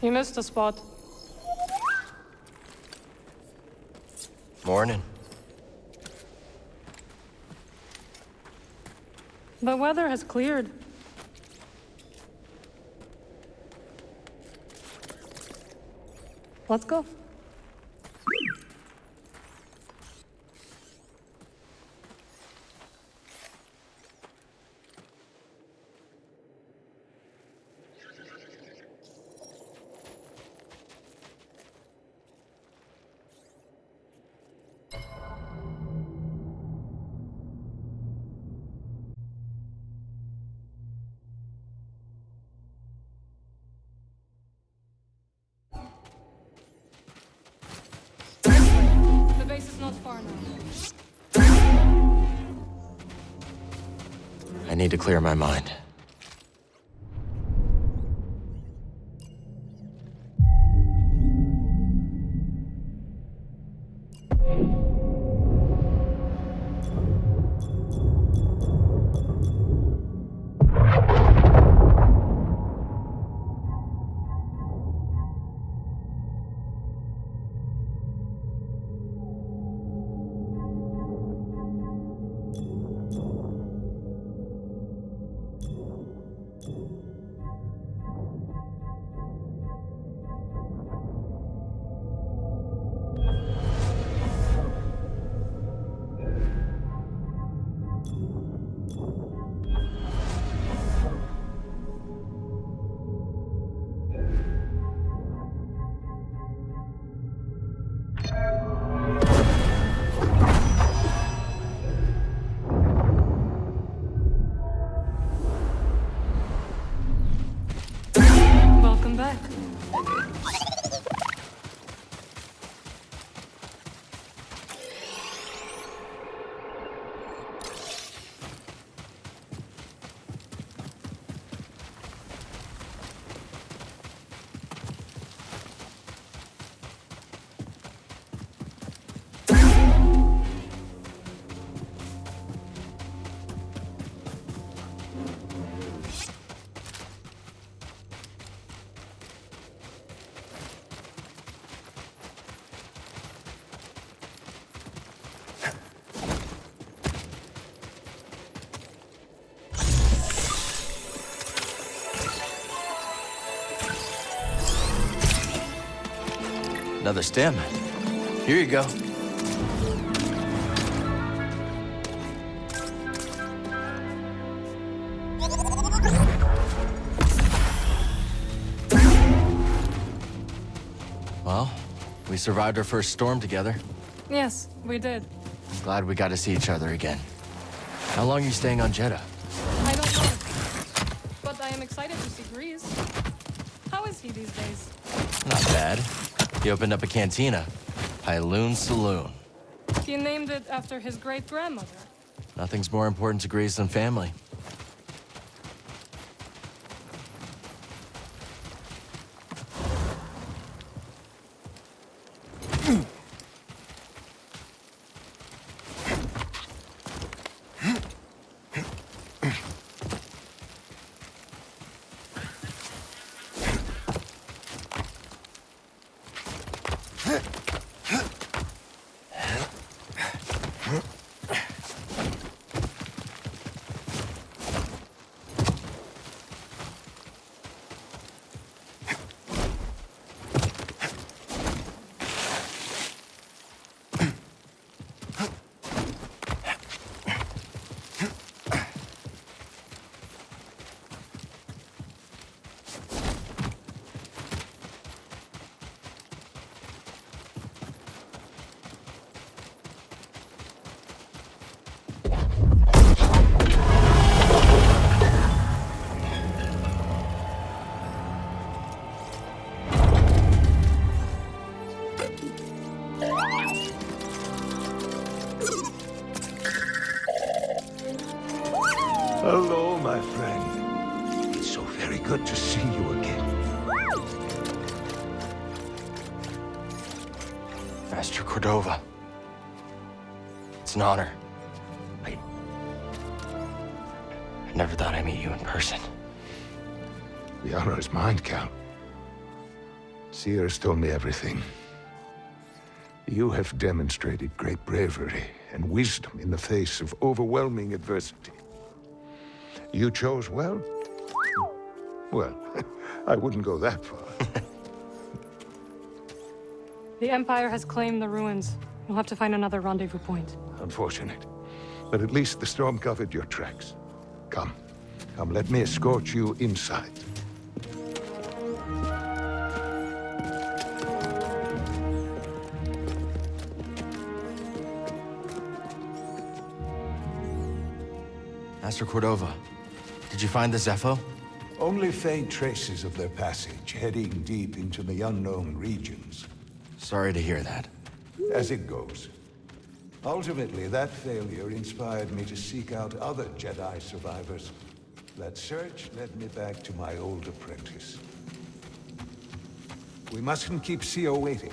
You missed a spot. Morning. The weather has cleared. Let's go. The base is not far now. I need to clear my mind. Welcome back. Another stem. Here you go. Well, we survived our first storm together. Yes, we did. Glad we got to see each other again. How long are you staying on Jedi? I don't know. But I am excited to see Grease. How is he these days? Not bad. He opened up a cantina. Pyloon Saloon. He named it after his great-grandmother. Nothing's more important to Grease than family. Hello, my friend. It's so very good to see you again. Master Cordova. It's an honor. I never thought I'd meet you in person. The honor is mine, Count. Seer's told me everything. You have demonstrated great bravery and wisdom in the face of overwhelming adversity. You chose well? Well, I wouldn't go that far. The Empire has claimed the ruins. We'll have to find another rendezvous point. Unfortunate. But at least the storm covered your tracks. Come. Come, let me escort you inside. Master Cordova, did you find the Zepho? Only faint traces of their passage, heading deep into the unknown regions. Sorry to hear that. As it goes. Ultimately, that failure inspired me to seek out other Jedi survivors. That search led me back to my old apprentice. We mustn't keep Sio waiting.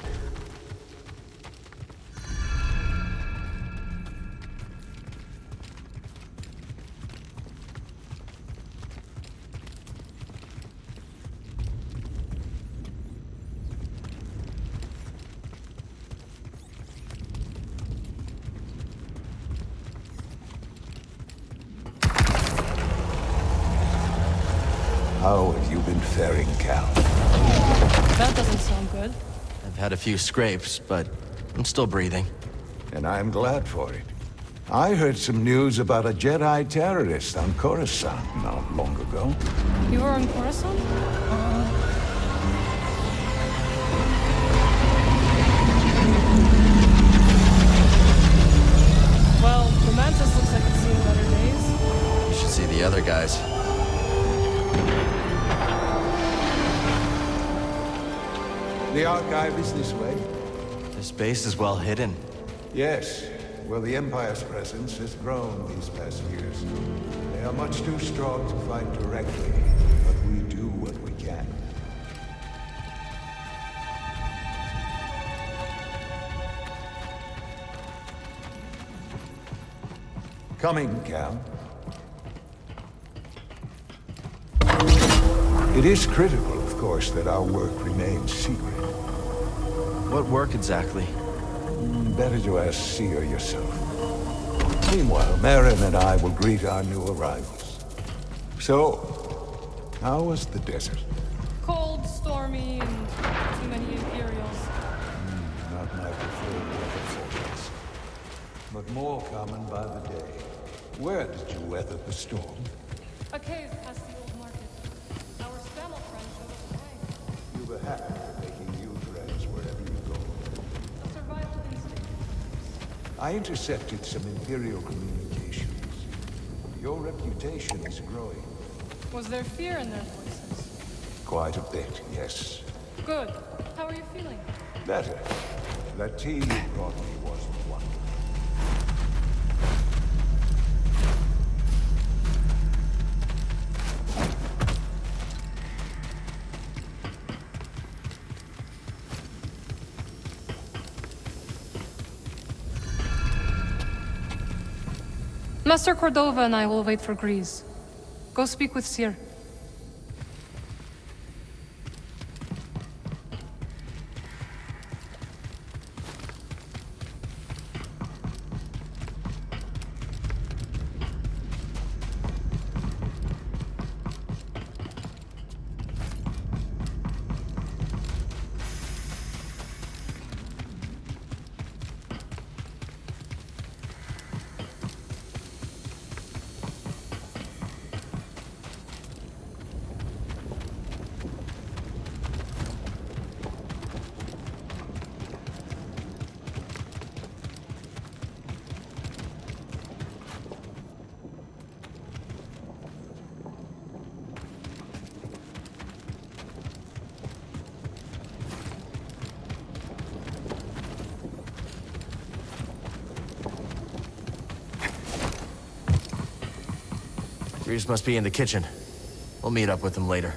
How have you been faring, Cal? That doesn't sound good. I've had a few scrapes, but I'm still breathing. And I'm glad for it. I heard some news about a Jedi terrorist on Coruscant not long ago. You were on Coruscant? Well, the Mantis looks like it's seen better days. You should see the other guys. The Archive is this way? This base is well hidden. Yes. Well, the Empire's presence has grown these past years. They are much too strong to fight directly, but we do what we can. Coming, Cal. It is critical, of course, that our work remains secret. What work exactly? Better to ask Seer yourself. Meanwhile, Marin and I will greet our new arrivals. So, how was the desert? Cold, stormy, and too many Imperials. Not my preferred weather forecast. But more common by the day. Where did you weather the storm? A cave past the old market. Our Stamel friend showed us the way. You were happy making new friends wherever you go. A survival instinct. I intercepted some Imperial communications. Your reputation is growing. Was there fear in their voices? Quite a bit, yes. Good. How are you feeling? Better. That tea you brought me wasn't one. Master Cordova and I will wait for Grease. Go speak with Seer. Grease must be in the kitchen. We'll meet up with him later.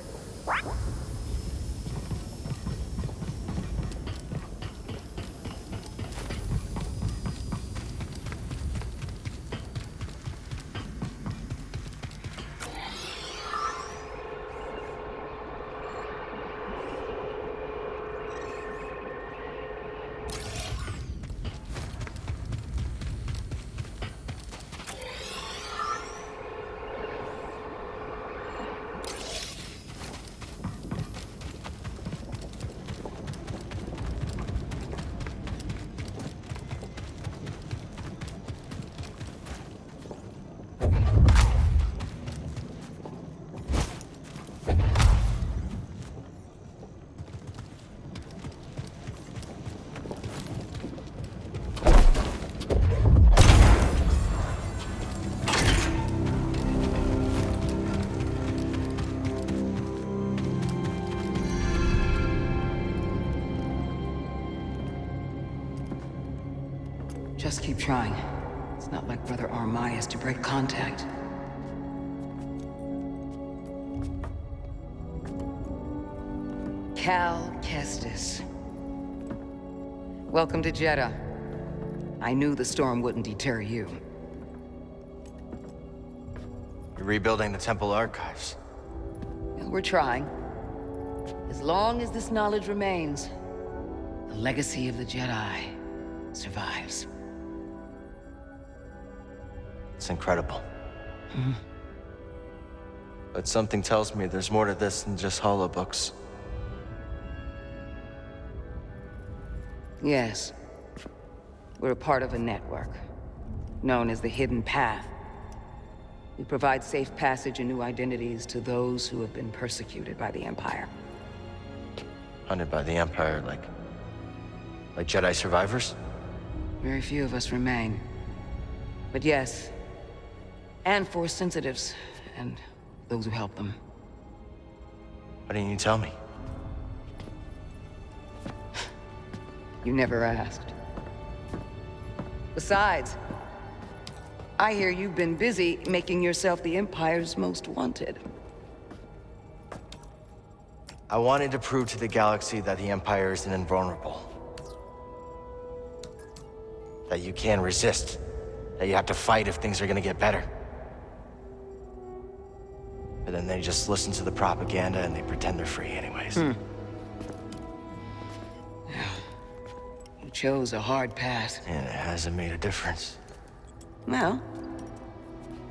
Just keep trying. It's not like Brother Armai is to break contact. Cal Kestis. Welcome to Jedi. I knew the storm wouldn't deter you. You're rebuilding the temple archives. And we're trying. As long as this knowledge remains, the legacy of the Jedi survives. It's incredible. But something tells me there's more to this than just holobooks. Yes. We're a part of a network, known as the Hidden Path. We provide safe passage and new identities to those who have been persecuted by the Empire. Hunted by the Empire, like Jedi survivors? Very few of us remain. But yes, and Force sensitives, and those who help them. Why didn't you tell me? You never asked. Besides, I hear you've been busy making yourself the Empire's most wanted. I wanted to prove to the galaxy that the Empire isn't invulnerable. That you can resist. That you have to fight if things are gonna get better. But then they just listen to the propaganda and they pretend they're free anyways. You chose a hard path. And it hasn't made a difference. Well,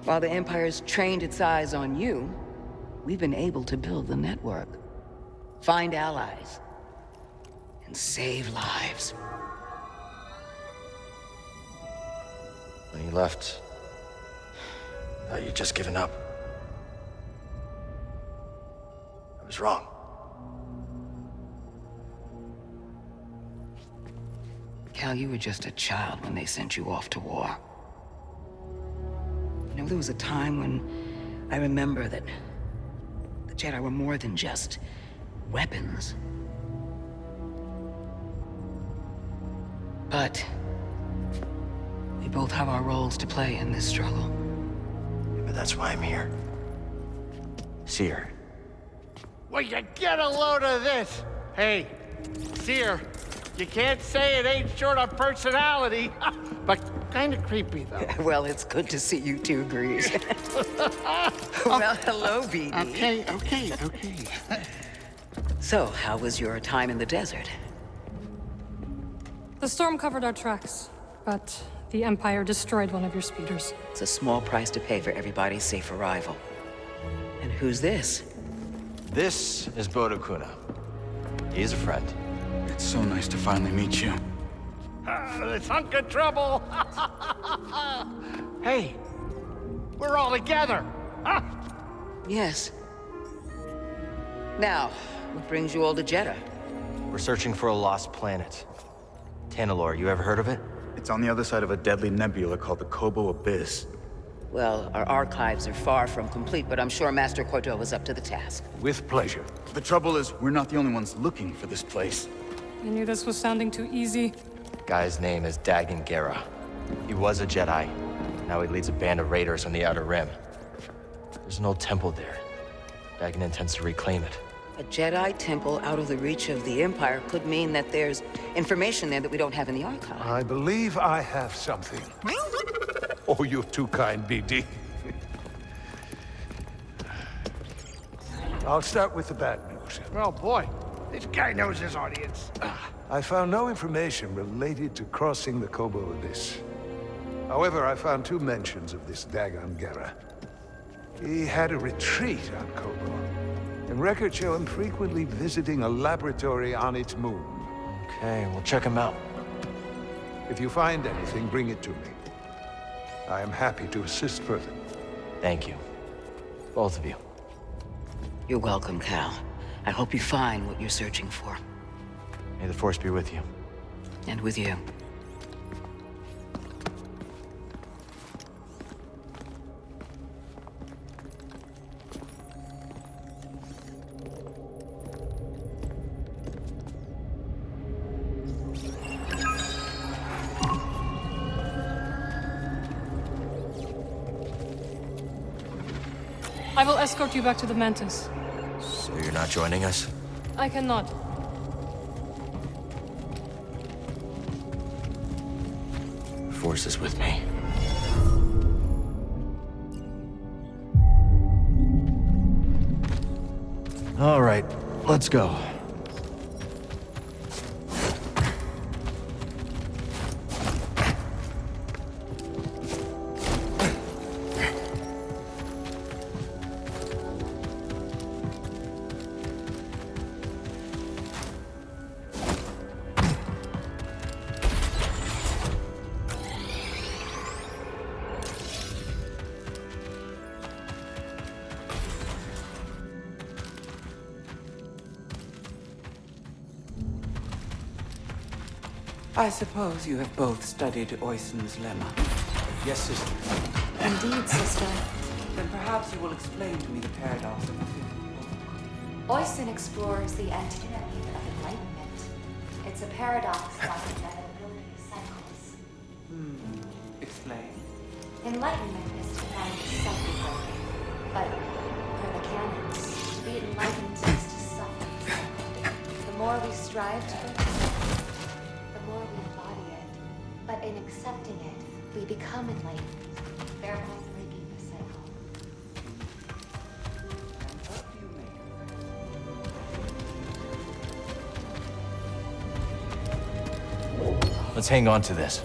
while the Empire's trained its eyes on you, we've been able to build the network, find allies, and save lives. When you left, I thought you'd just given up. I was wrong. Cal, you were just a child when they sent you off to war. You know, there was a time when I remember that the Jedi were more than just weapons. But we both have our roles to play in this struggle. But that's why I'm here. Seer. Will you get a load of this? Hey, Seer, you can't say it ain't short on personality, but kind of creepy, though. Well, it's good to see you too, Grease. Well, hello, BD. Okay. So, how was your time in the desert? The storm covered our tracks, but the Empire destroyed one of your speeders. It's a small price to pay for everybody's safe arrival. And who's this? This is Bodo Kuna. He's a friend. It's so nice to finally meet you. This hunk of trouble. Hey, we're all together. Huh? Yes. Now, what brings you all to Jeddah? We're searching for a lost planet. Tanalorr, you ever heard of it? It's on the other side of a deadly nebula called the Kobo Abyss. Well, our archives are far from complete, but I'm sure Master Corto is up to the task. With pleasure. The trouble is, we're not the only ones looking for this place. I knew this was sounding too easy. Guy's name is Dagan Gera. He was a Jedi. Now he leads a band of raiders on the Outer Rim. There's an old temple there. Dagan intends to reclaim it. A Jedi temple out of the reach of the Empire could mean that there's information there that we don't have in the archive. I believe I have something. Oh, you're too kind, BD. I'll start with the bad news. Oh, boy. This guy knows his audience. I found no information related to crossing the Kobo Abyss. However, I found 2 mentions of this Dagan Gera. He had a retreat on Kobo, and records show him frequently visiting a laboratory on its moon. Okay, we'll check him out. If you find anything, bring it to me. I am happy to assist further. Thank you. Both of you. You're welcome, Cal. I hope you find what you're searching for. May the Force be with you. And with you. I will escort you back to the Mantis. So you're not joining us? I cannot. The Force is with me. All right, let's go. I suppose you have both studied Oisin's lemma. Yes, sister. Indeed, sister. Then perhaps you will explain to me the paradox of the fifth book. Oisin explores the antinomy of enlightenment. It's a paradox like inevitability cycles. Explain. Enlightenment is defined as self-evolving, but per the canons, to be enlightened is to suffer. The more we strive to understand, the more we embody it. But in accepting it, we become enlightened, thereby breaking the cycle. And what do you make of it? Let's hang on to this.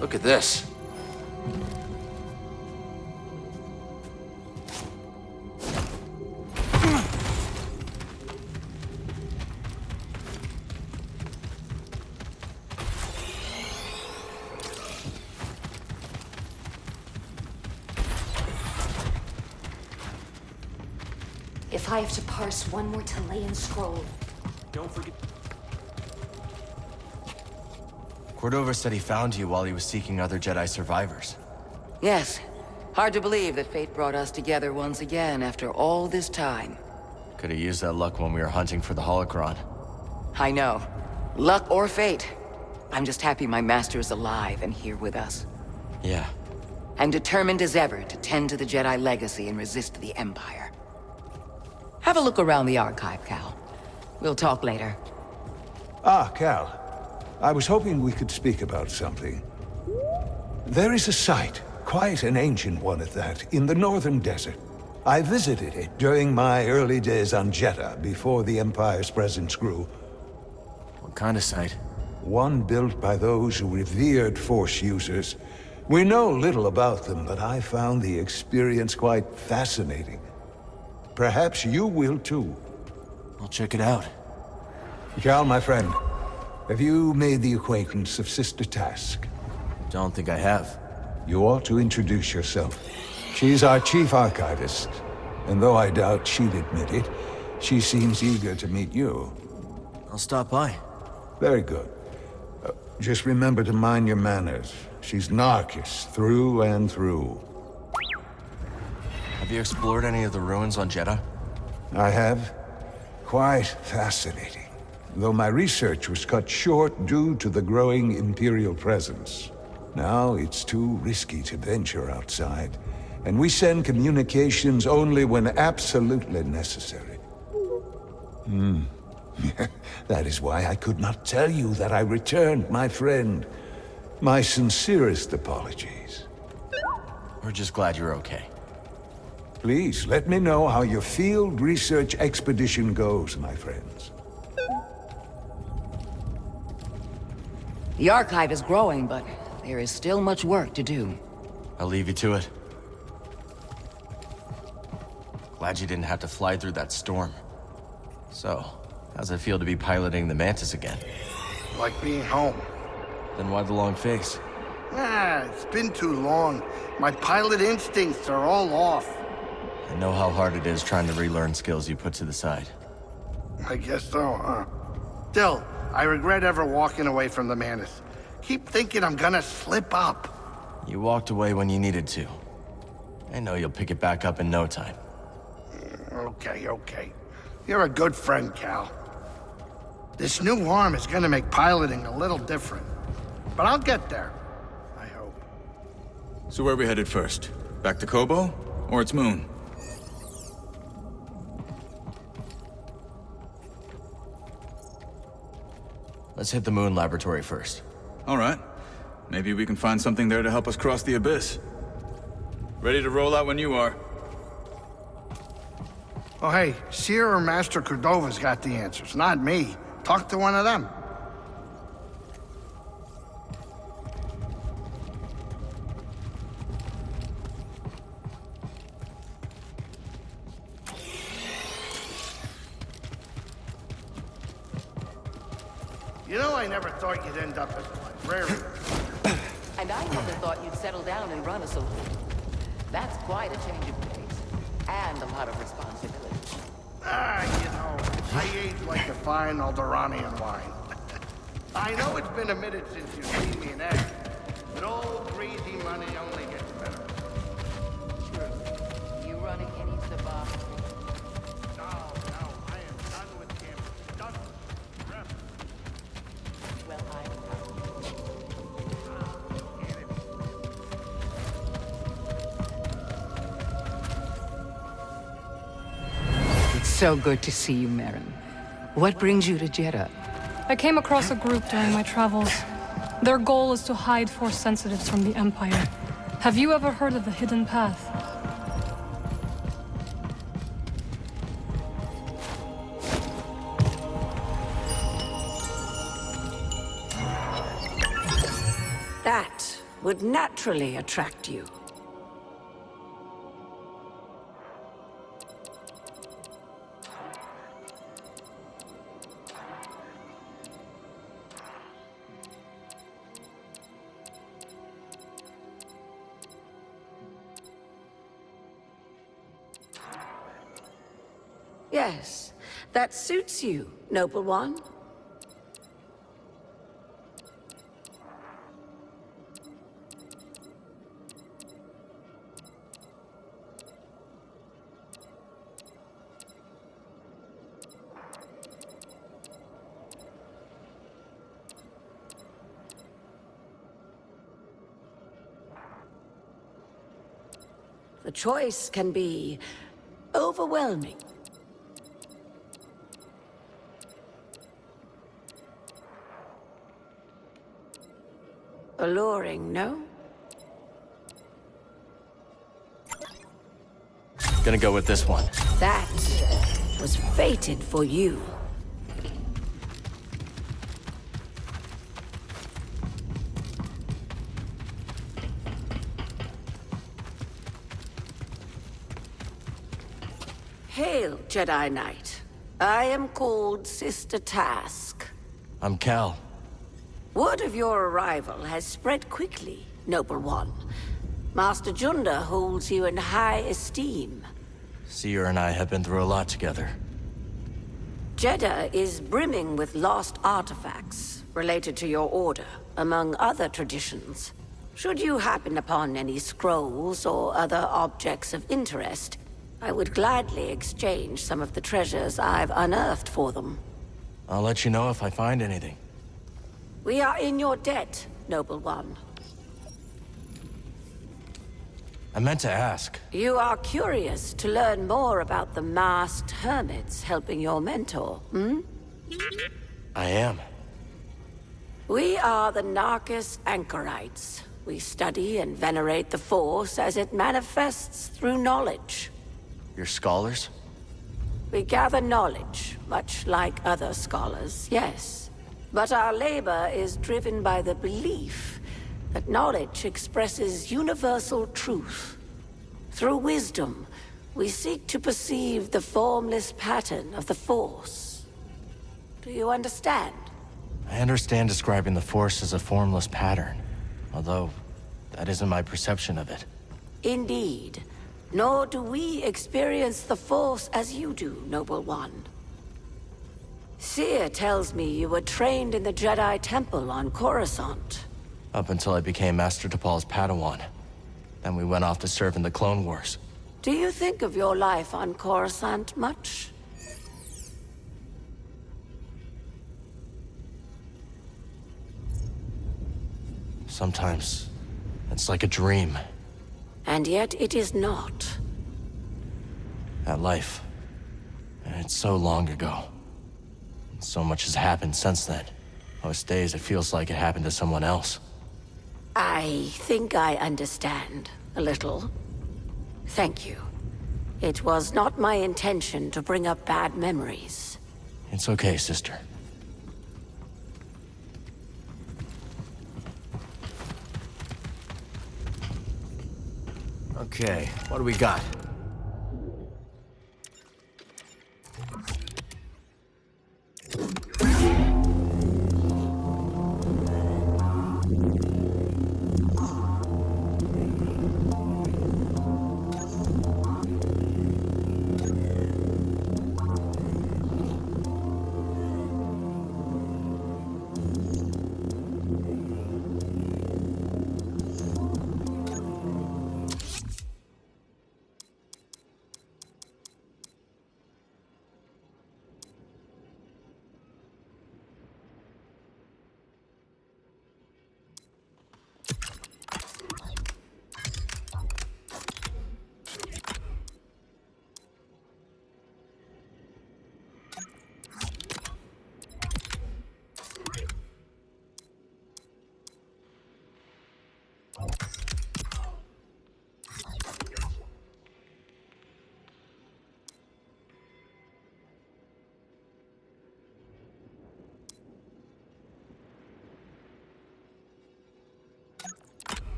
Look at this. If I have to parse one more Talayan scroll, Don't forget. Cordova said he found you while he was seeking other Jedi survivors. Yes. Hard to believe that fate brought us together once again after all this time. Could have used that luck when we were hunting for the holocron. I know. Luck or fate. I'm just happy my master is alive and here with us. Yeah. I'm determined as ever to tend to the Jedi legacy and resist the Empire. Have a look around the archive, Cal. We'll talk later. Ah, Cal. I was hoping we could speak about something. There is a site, quite an ancient one at that, in the northern desert. I visited it during my early days on Jeddah, before the Empire's presence grew. What kind of site? One built by those who revered Force users. We know little about them, but I found the experience quite fascinating. Perhaps you will too. I'll check it out. Cal, my friend, have you made the acquaintance of Sister Task? Don't think I have. You ought to introduce yourself. She's our chief archivist, and though I doubt she'd admit it, she seems eager to meet you. I'll stop by. Very good. Just remember to mind your manners. She's Narcus, through and through. Have you explored any of the ruins on Jeddah? I have. Quite fascinating. though my research was cut short due to the growing Imperial presence. Now it's too risky to venture outside, and we send communications only when absolutely necessary. That is why I could not tell you that I returned, my friend. My sincerest apologies. We're just glad you're okay. Please, let me know how your field research expedition goes, my friends. The Archive is growing, but there is still much work to do. I'll leave you to it. Glad you didn't have to fly through that storm. So, how's it feel to be piloting the Mantis again? Like being home. Then why the long face? It's been too long. My pilot instincts are all off. I know how hard it is trying to relearn skills you put to the side. I guess so, huh? Still, I regret ever walking away from the Mantis. Keep thinking I'm gonna slip up. You walked away when you needed to. I know you'll pick it back up in no time. Okay. You're a good friend, Cal. This new arm is gonna make piloting a little different. But I'll get there. I hope. So where are we headed first? Back to Kobo? Or its moon? Let's hit the moon laboratory first. All right. Maybe we can find something there to help us cross the abyss. Ready to roll out when you are. Oh, hey, Seer or Master Cordova's got the answers, not me. Talk to one of them. You know, I never thought you'd end up as a librarian. And I never thought you'd settle down and run a saloon. That's quite a change of pace. And a lot of responsibility. You know, I age like a fine Alderanian wine. I know it's been a minute since you've seen me in action, but old greasy money only gets better. You running any savant? No, I am done with him. Done. Forever. Well, It's so good to see you, Merrin. What brings you to Jedi? I came across a group during my travels. Their goal is to hide Force sensitives from the Empire. Have you ever heard of the Hidden Path? That would naturally attract you. Yes, that suits you, noble one. The choice can be overwhelming. Alluring, no? Gonna go with this one. That was fated for you. Hail, Jedi Knight. I am called Sister Task. I'm Cal. Word of your arrival has spread quickly, Noble One. Master Junda holds you in high esteem. Seer and I have been through a lot together. Jeddah is brimming with lost artifacts related to your order, among other traditions. Should you happen upon any scrolls or other objects of interest, I would gladly exchange some of the treasures I've unearthed for them. I'll let you know if I find anything. We are in your debt, Noble One. I meant to ask. You are curious to learn more about the masked hermits helping your mentor, hmm? I am. We are the Narcus Anchorites. We study and venerate the Force as it manifests through knowledge. You're scholars? We gather knowledge, much like other scholars, yes. But our labor is driven by the belief that knowledge expresses universal truth. Through wisdom, we seek to perceive the formless pattern of the Force. Do you understand? I understand describing the Force as a formless pattern, although that isn't my perception of it. Indeed. Nor do we experience the Force as you do, Noble One. Seer tells me you were trained in the Jedi Temple on Coruscant. Up until I became Master Tapal's Padawan. Then we went off to serve in the Clone Wars. Do you think of your life on Coruscant much? Sometimes, it's like a dream. And yet it is not. That life, it's so long ago. So much has happened since then. Most days it feels like it happened to someone else. I think I understand, a little. Thank you. It was not my intention to bring up bad memories. It's okay, sister. Okay, what do we got?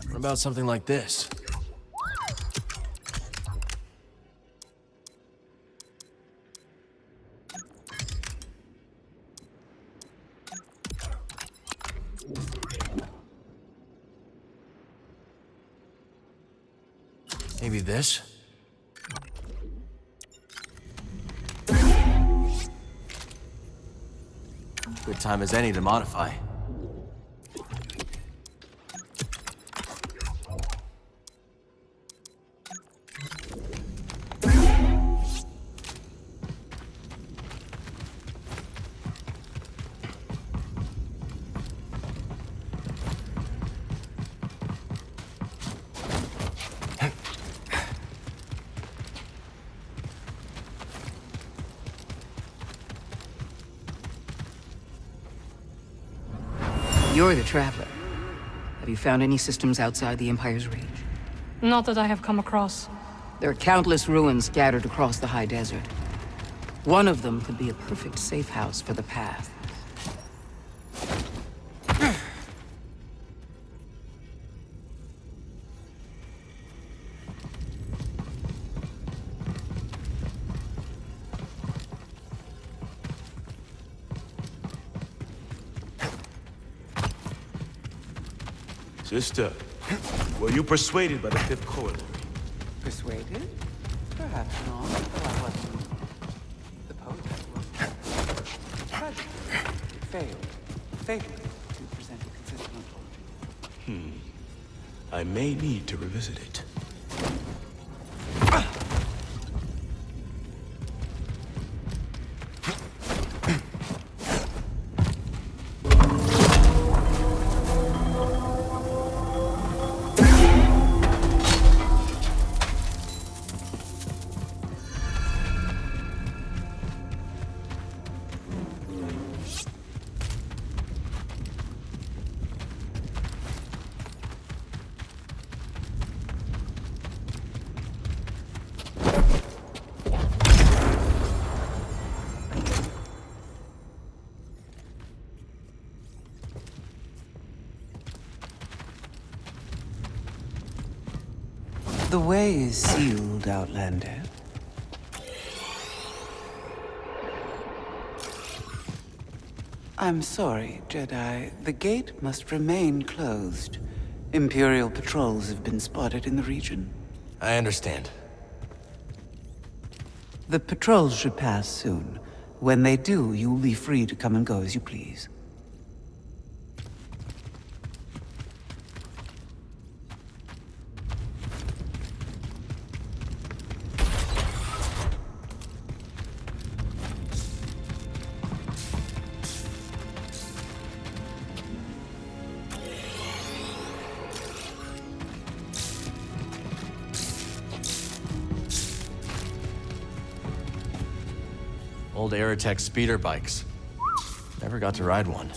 What about something like this? Maybe this? Good time as any to modify. You're the traveler. Have you found any systems outside the Empire's reach? Not that I have come across. There are countless ruins scattered across the high desert. One of them could be a perfect safe house for the path. Sister, were you persuaded by the fifth corollary? Persuaded? Perhaps not, though I wasn't the poet I was. Tragically, it failed fatally to present a consistent ontology. I may need to revisit it. The way is sealed, Outlander. I'm sorry, Jedi. The gate must remain closed. Imperial patrols have been spotted in the region. I understand. The patrols should pass soon. When they do, you will be free to come and go as you please. Old Aerotech speeder bikes. Never got to ride one.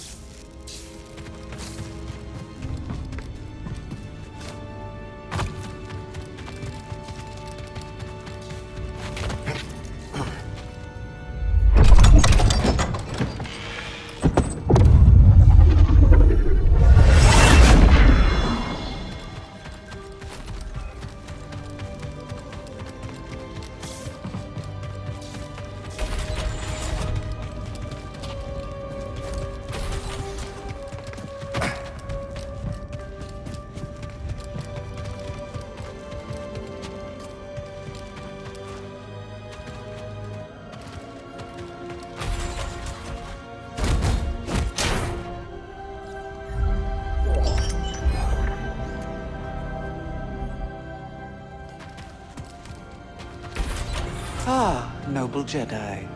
Ah, noble Jedi.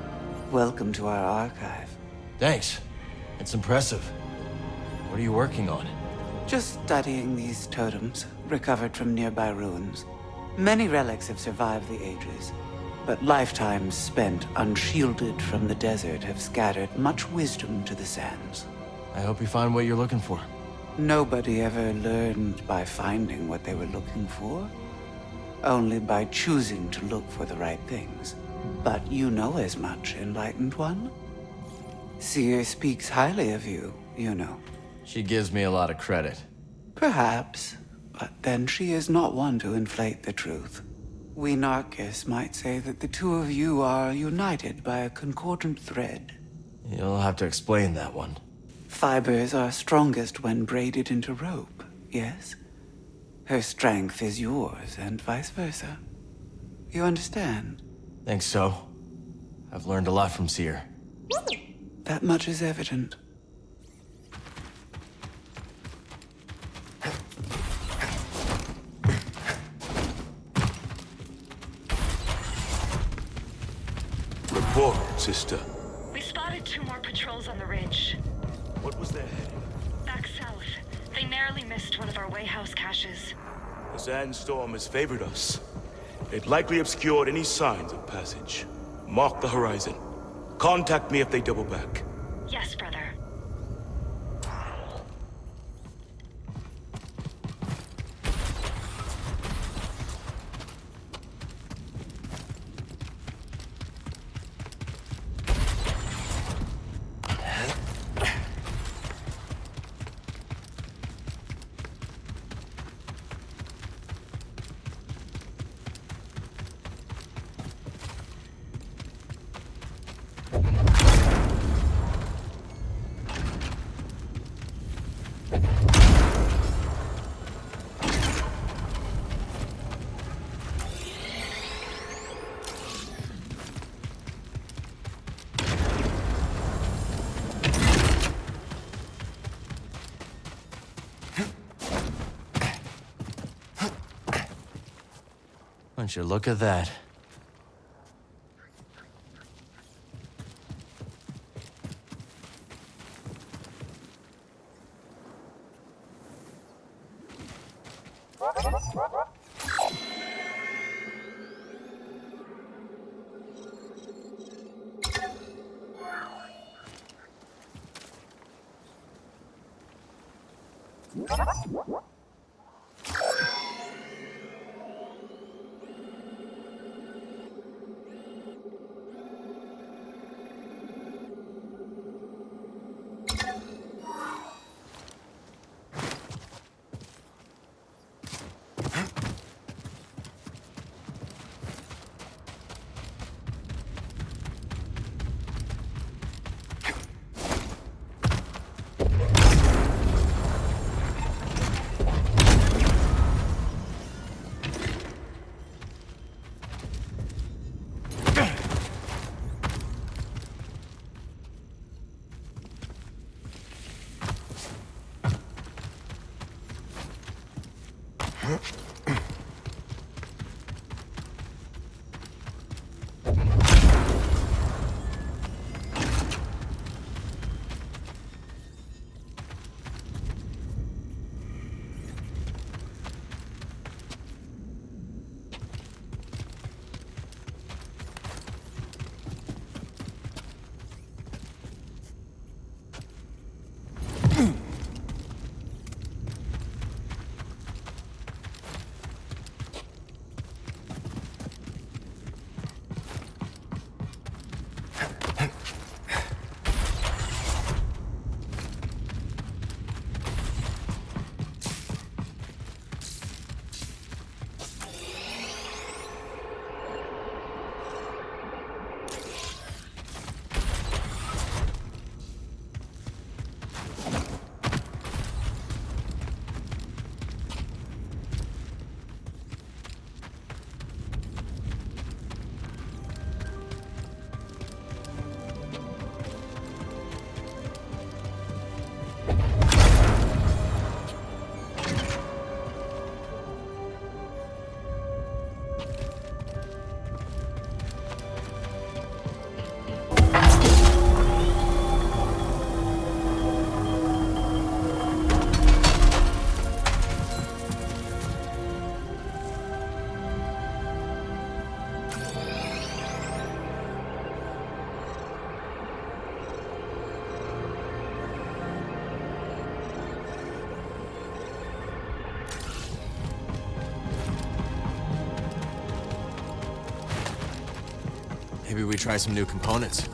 Welcome to our archive. Thanks. It's impressive. What are you working on? Just studying these totems, recovered from nearby ruins. Many relics have survived the ages, but lifetimes spent unshielded from the desert have scattered much wisdom to the sands. I hope you find what you're looking for. Nobody ever learned by finding what they were looking for. Only by choosing to look for the right things. But you know as much, Enlightened One. Seer speaks highly of you, you know. She gives me a lot of credit. Perhaps, but then she is not one to inflate the truth. We Narcus might say that the two of you are united by a concordant thread. You'll have to explain that one. Fibers are strongest when braided into rope, yes? Her strength is yours, and vice versa. You understand? Think so. I've learned a lot from Seer. That much is evident. Report, sister. We spotted 2 more patrols on the ridge. What was their heading? Back south. They narrowly missed one of our Wayhouse caches. The sandstorm has favored us. It likely obscured any signs of passage. Mark the horizon. Contact me if they double back. Yes, brother. Don't you look at that? Maybe we try some new components.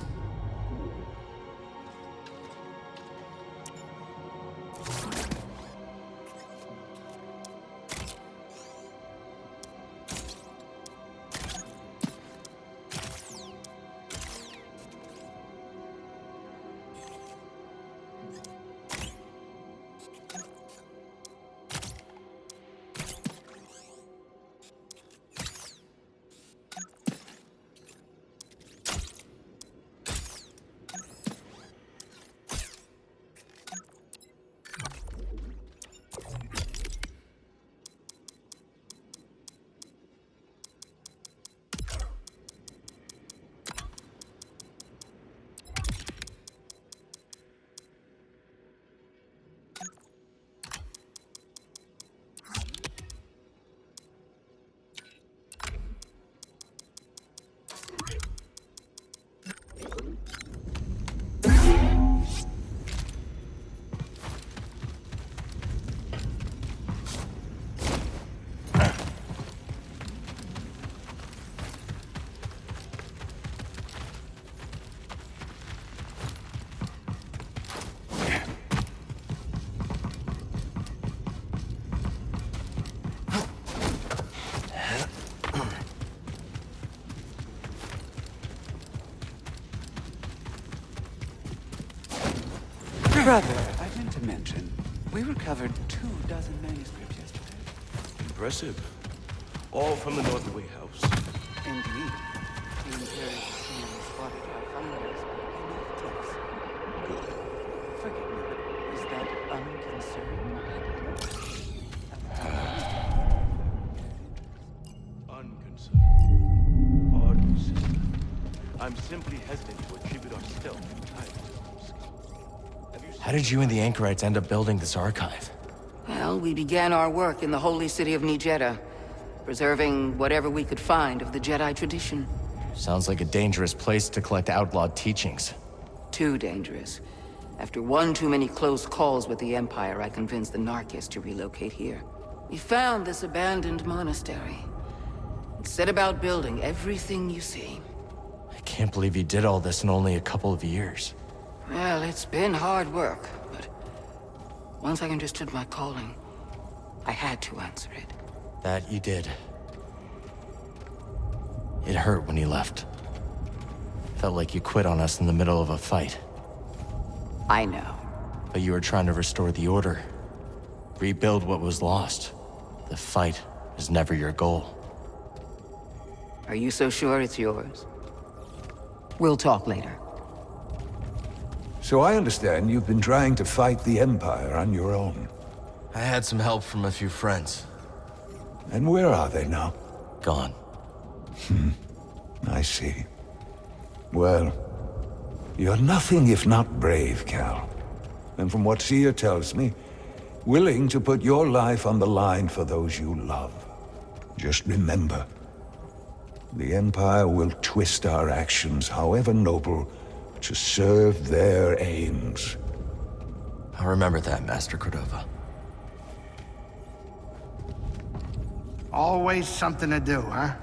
Brother, I meant to mention, we recovered 24 manuscripts yesterday. Impressive. All from the Northway House. Indeed. The Imperial team spotted our findings beneath cliffs. Good. Forgive me, but is that unconcerning? Unconcerning. concern. Pardon, sister. I'm simply hesitant to attribute our stealth entirely to Have you How did you and the Anchorites end up building this archive? Well, we began our work in the holy city of Jedi, preserving whatever we could find of the Jedi tradition. Sounds like a dangerous place to collect outlawed teachings. Too dangerous. After one too many close calls with the Empire, I convinced the Narcus to relocate here. We found this abandoned monastery and set about building everything you see. I can't believe you did all this in only a couple of years. Well, it's been hard work, but once I understood my calling, I had to answer it. That you did. It hurt when you left. Felt like you quit on us in the middle of a fight. I know. But you were trying to restore the Order. Rebuild what was lost. The fight is never your goal. Are you so sure it's yours? We'll talk later. So I understand you've been trying to fight the Empire on your own. I had some help from a few friends. And where are they now? Gone. I see. Well, you're nothing if not brave, Cal. And from what Sia tells me, willing to put your life on the line for those you love. Just remember, the Empire will twist our actions, however noble, to serve their aims. I'll remember that, Master Cordova. Always something to do, huh?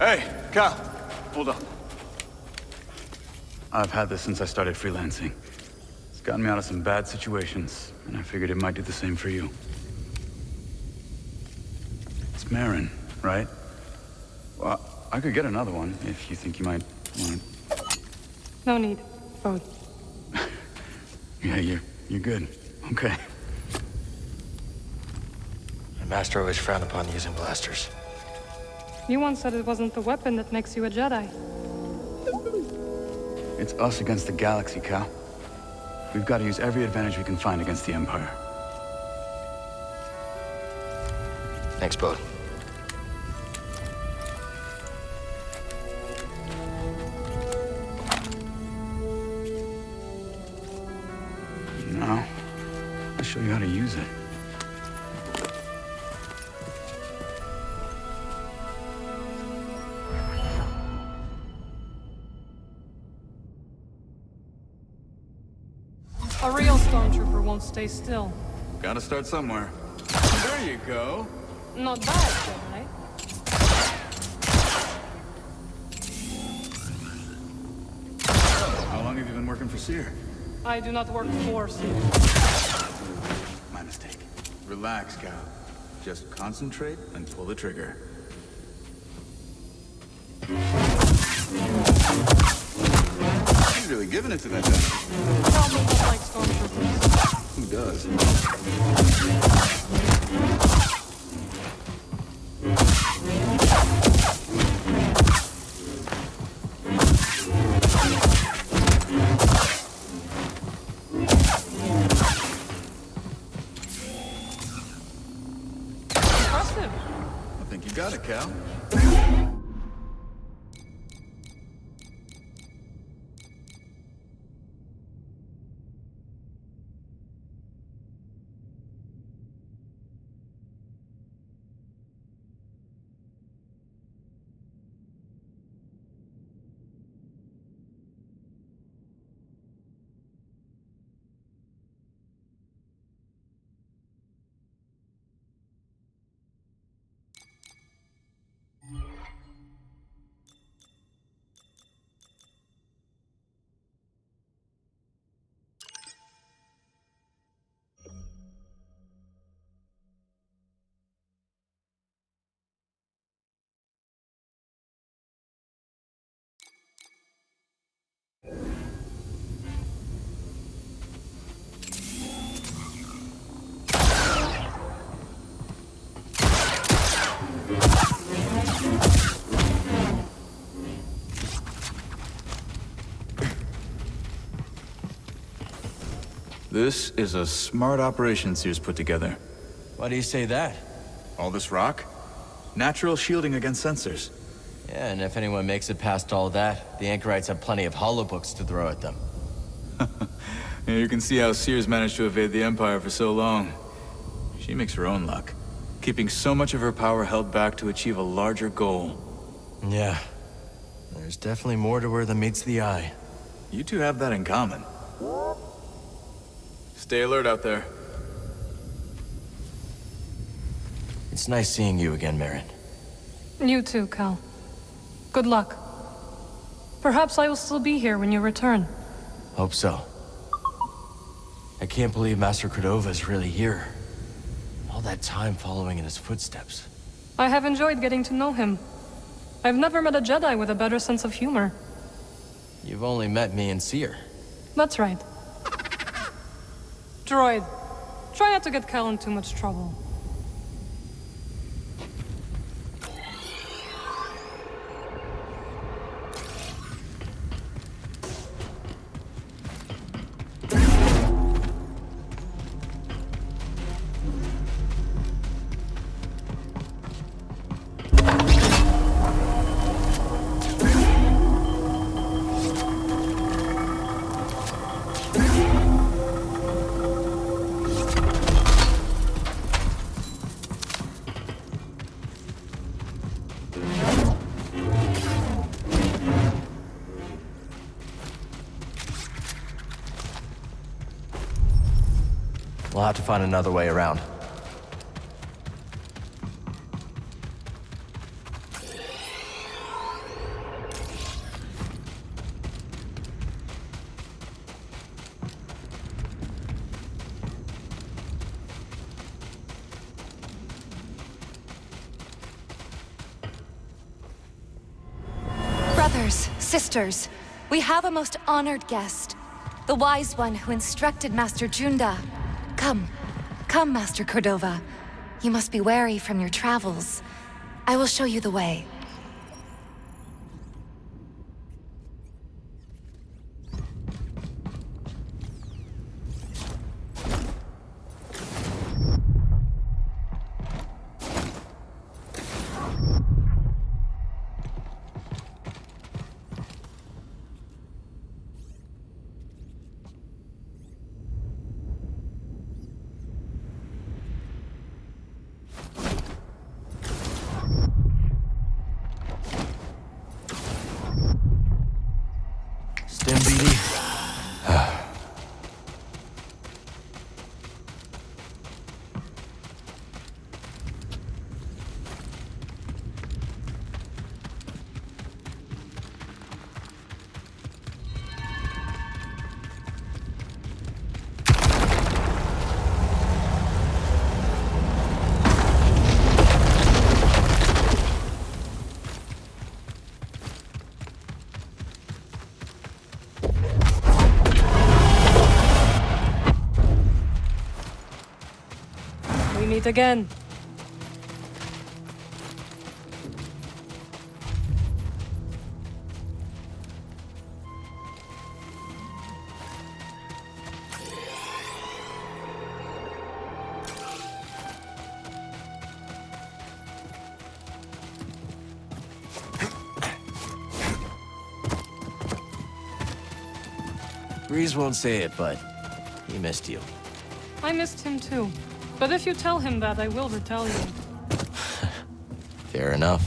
Hey, Cal, hold up. I've had this since I started freelancing. It's gotten me out of some bad situations, and I figured it might do the same for you. It's Marin, right? Well, I could get another one if you think you might want it. No need. Bode. Yeah, you're good. Okay. My master always frowned upon using blasters. You once said it wasn't the weapon that makes you a Jedi. It's us against the galaxy, Cal. We've got to use every advantage we can find against the Empire. Thanks, Bode. Now, I'll show you how to use it. A real stormtrooper won't stay still. Gotta start somewhere. There you go. Not bad, Jedi. How long have you been working for Seer? I do not work for Seer. My mistake. Relax, Cal. Just concentrate and pull the trigger. He's really giving it to that guy. Probably not like stormtroopers. Who does? Impressive. I think you got it, Cal. This is a smart operation Sears put together. Why do you say that? All this rock? Natural shielding against sensors. Yeah, and if anyone makes it past all that, the Anchorites have plenty of holobooks to throw at them. Yeah, you can see how Sears managed to evade the Empire for so long. She makes her own luck, keeping so much of her power held back to achieve a larger goal. Yeah. There's definitely more to her than meets the eye. You two have that in common. Stay alert out there. It's nice seeing you again, Merrin. You too, Cal. Good luck. Perhaps I will still be here when you return. Hope so. I can't believe Master Cordova is really here. All that time following in his footsteps. I have enjoyed getting to know him. I've never met a Jedi with a better sense of humor. You've only met me and Seer. That's right. Droid, try not to get Cal in too much trouble. We'll have to find another way around. Brothers, sisters, we have a most honored guest. The wise one who instructed Master Junda. Come, Master Cordova. You must be wary from your travels. I will show you the way. Meet again. Grease won't say it, but he missed you. I missed him too. But if you tell him that, I will retaliate. Fair enough.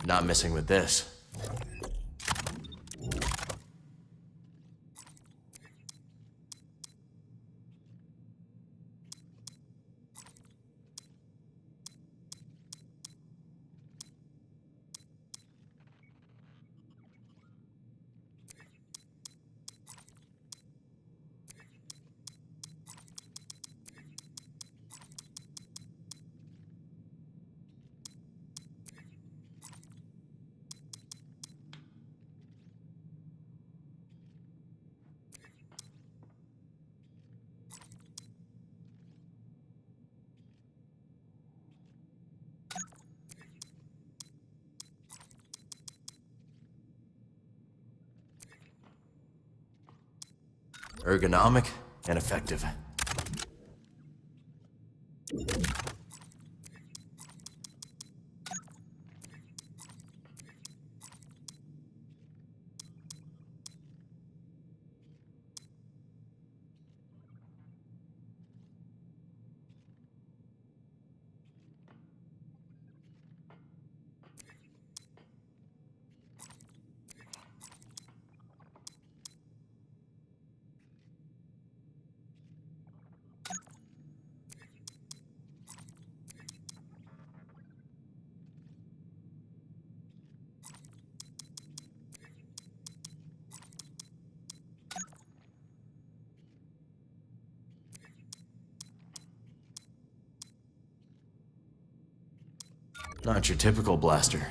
Not messing with this. Ergonomic and effective. Not your typical blaster.